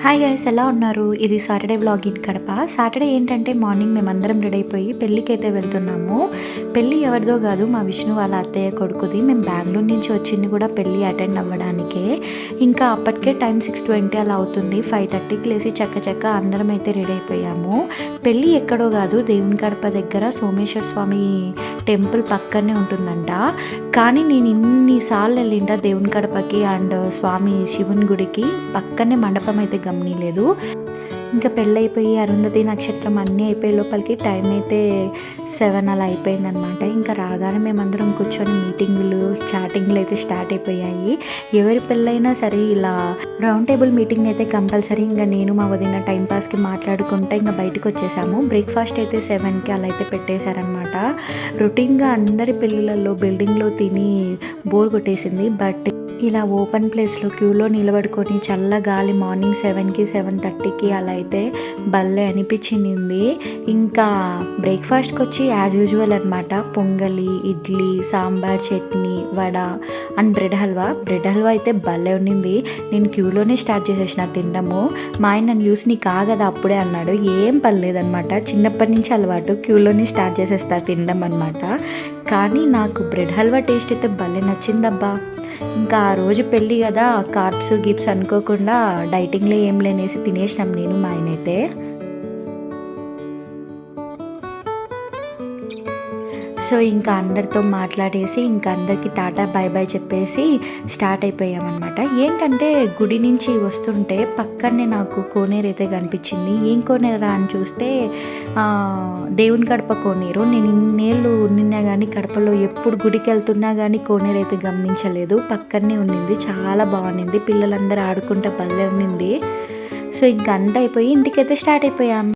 Hi guys, ఎలా ఉన్నారు? ఇది Saturday vlog in Kadapa. Saturday ఏంటంటే మార్నింగ్ మేమందరం రెడీ అయిపోయి పెళ్ళికైతే వెళ్తున్నాము. పెళ్ళి ఎవరిదో కాదు, మా విష్ణు వాళ్ళ అత్తయ్య కొడుకుది. మేము బెంగళూరు నుంచి వచ్చింది కూడా పెళ్ళి అటెండ్ అవ్వడానికే. ఇంకా అప్పటికే టైం 6:20 అలా అవుతుంది. 5:30కి లేసి చక్క అందరం అయితే రెడీ అయిపోయాము. పెళ్ళి ఎక్కడో కాదు, దేవుని కడప దగ్గర సోమేశ్వర స్వామి టెంపుల్ పక్కనే ఉంటుందంట. కానీ నేను ఇన్నిసార్లు వెళ్ళింటా దేవుని కడపకి అండ్ స్వామి శివుని గుడికి. పక్కనే మండపం అయితే గమనిలేదు. ఇంకా పెళ్ళైపోయి అరుంధతి నక్షత్రం అన్నీ అయిపోయే లోపలికి టైం అయితే 7 అలా అయిపోయిందనమాట. ఇంకా రాగానే మేమందరం కూర్చొని మీటింగులు చాటింగ్లు అయితే స్టార్ట్ అయిపోయాయి. ఎవరి పెళ్ళైనా సరే ఇలా రౌండ్ టేబుల్ మీటింగ్ అయితే కంపల్సరీ. ఇంకా నేను మా వదిన టైంపాస్కి మాట్లాడుకుంటే ఇంకా బయటకు వచ్చేసాము. బ్రేక్ఫాస్ట్ అయితే 7కి అలా అయితే పెట్టేశారనమాట. రొటీన్గా అందరి పెళ్ళిళ్ళల్లో బిల్డింగ్లో తిని బోర్ కొట్టేసింది. బట్ ఇలా ఓపెన్ ప్లేస్లో క్యూలో నిలబడుకొని చల్ల గాలి మార్నింగ్ 7కి 7:30కి అలా అయితే భలే అనిపించింది. ఇంకా బ్రేక్ఫాస్ట్కి వచ్చి యాజ్ యూజువల్ అనమాట, పొంగలి, ఇడ్లీ, సాంబార్, చట్నీ, వడ అండ్ బ్రెడ్ హల్వా అయితే భలే ఉండింది. నేను క్యూలోనే స్టార్ట్ చేసేసిన తినడము. మా ఆయన నన్ను చూసి నీకు ఆగదా అప్పుడే అన్నాడు. ఏం పర్లేదనమాట, చిన్నప్పటి నుంచి అలవాటు, క్యూలోనే స్టార్ట్ చేసేస్తా తినడం అనమాట. కానీ నాకు బ్రెడ్ హల్వా టేస్ట్ అయితే భలే నచ్చిందబ్బా. ఇంకా ఆ రోజు పెళ్ళి కదా, కార్బ్స్ గిప్స్ అనుకోకుండా డైటింగ్లో ఏం లేనేసి తినేసినాం నేను మా ఆయన అయితే. సో ఇంకా అందరితో మాట్లాడేసి ఇంకా అందరికీ టాటా బాయ్ బాయ్ చెప్పేసి స్టార్ట్ అయిపోయామన్నమాట. ఏంటంటే గుడి నుంచి వస్తుంటే పక్కనే నాకు కోనేరు అయితే కనిపించింది. ఏం కోనేరా అని చూస్తే దేవుని కడప కోనేరు. నేను ఇన్నేళ్ళు నిన్నా కానీ కడపలో ఎప్పుడు గుడికి వెళ్తున్నా కానీ కోనేరు అయితే గమనించలేదు. పక్కనే ఉండింది, చాలా బాగుండింది. పిల్లలందరూ ఆడుకుంటే భలే ఉండింది. సో ఇంక అంతా అయిపోయి ఇంటికైతే స్టార్ట్ అయిపోయాం.